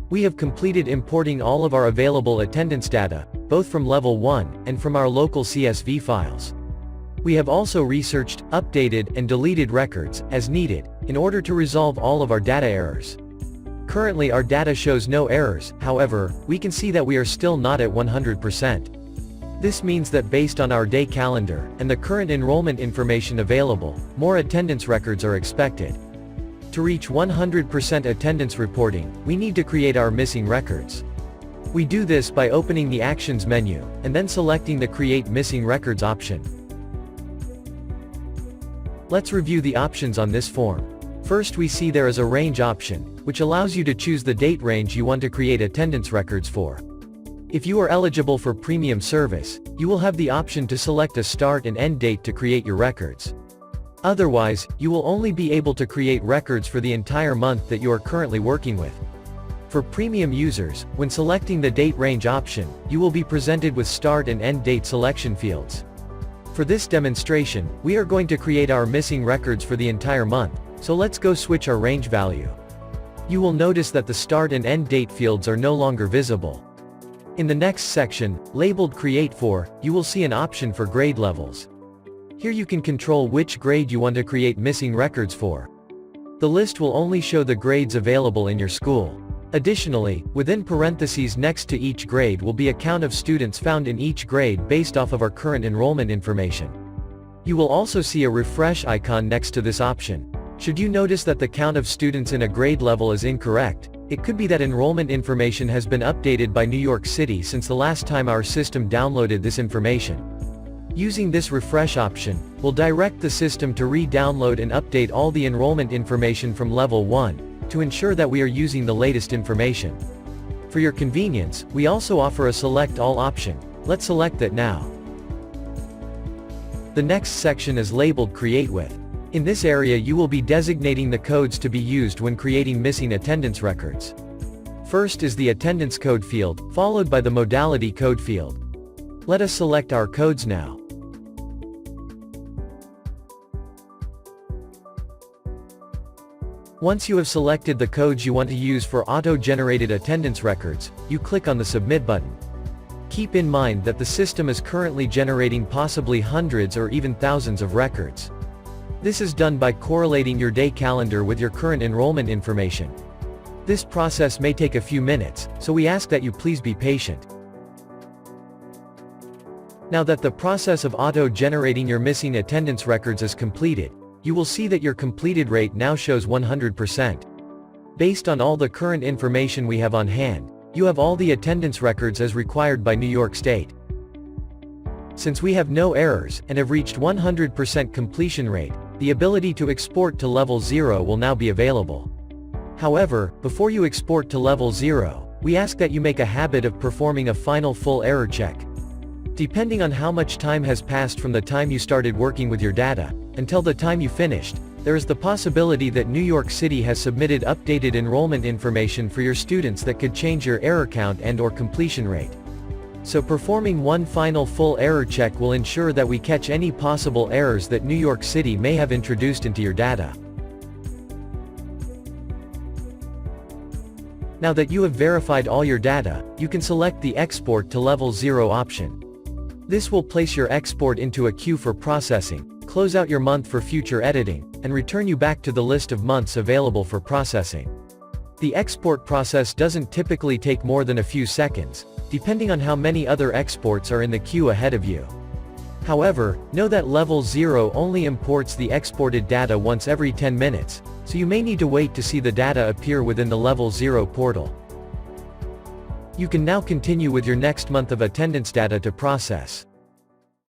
We have completed importing all of our available attendance data, both from Level 1, and from our local CSV files. We have also researched, updated, and deleted records, as needed, in order to resolve all of our data errors. Currently our data shows no errors, however, we can see that we are still not at 100%. This means that based on our day calendar, and the current enrollment information available, more attendance records are expected. To reach 100% attendance reporting, we need to create our missing records. We do this by opening the Actions menu, and then selecting the Create Missing Records option. Let's review the options on this form. First we see there is a range option, which allows you to choose the date range you want to create attendance records for. If you are eligible for premium service, you will have the option to select a start and end date to create your records. Otherwise, you will only be able to create records for the entire month that you are currently working with. For premium users, when selecting the date range option, you will be presented with start and end date selection fields. For this demonstration, we are going to create our missing records for the entire month, so let's go switch our range value. You will notice that the start and end date fields are no longer visible. In the next section, labeled Create For, you will see an option for grade levels. Here you can control which grade you want to create missing records for. The list will only show the grades available in your school. Additionally, within parentheses next to each grade will be a count of students found in each grade based off of our current enrollment information. You will also see a refresh icon next to this option. Should you notice that the count of students in a grade level is incorrect, it could be that enrollment information has been updated by New York City since the last time our system downloaded this information. Using this refresh option, will direct the system to re-download and update all the enrollment information from Level 1, to ensure that we are using the latest information. For your convenience, we also offer a Select All option. Let's select that now. The next section is labeled Create With. In this area you will be designating the codes to be used when creating missing attendance records. First is the attendance code field, followed by the modality code field. Let us select our codes now. Once you have selected the codes you want to use for auto-generated attendance records, you click on the Submit button. Keep in mind that the system is currently generating possibly hundreds or even thousands of records. This is done by correlating your day calendar with your current enrollment information. This process may take a few minutes, so we ask that you please be patient. Now that the process of auto-generating your missing attendance records is completed, you will see that your completed rate now shows 100%. Based on all the current information we have on hand, you have all the attendance records as required by New York State. Since we have no errors, and have reached 100% completion rate, the ability to export to Level 0 will now be available. However, before you export to Level 0, we ask that you make a habit of performing a final full error check. Depending on how much time has passed from the time you started working with your data, until the time you finished, there is the possibility that New York City has submitted updated enrollment information for your students that could change your error count and/or completion rate. So performing one final full error check will ensure that we catch any possible errors that New York City may have introduced into your data. Now that you have verified all your data, you can select the Export to Level 0 option. This will place your export into a queue for processing, close out your month for future editing, and return you back to the list of months available for processing. The export process doesn't typically take more than a few seconds, depending on how many other exports are in the queue ahead of you. However, know that Level 0 only imports the exported data once every 10 minutes, so you may need to wait to see the data appear within the Level 0 portal. You can now continue with your next month of attendance data to process.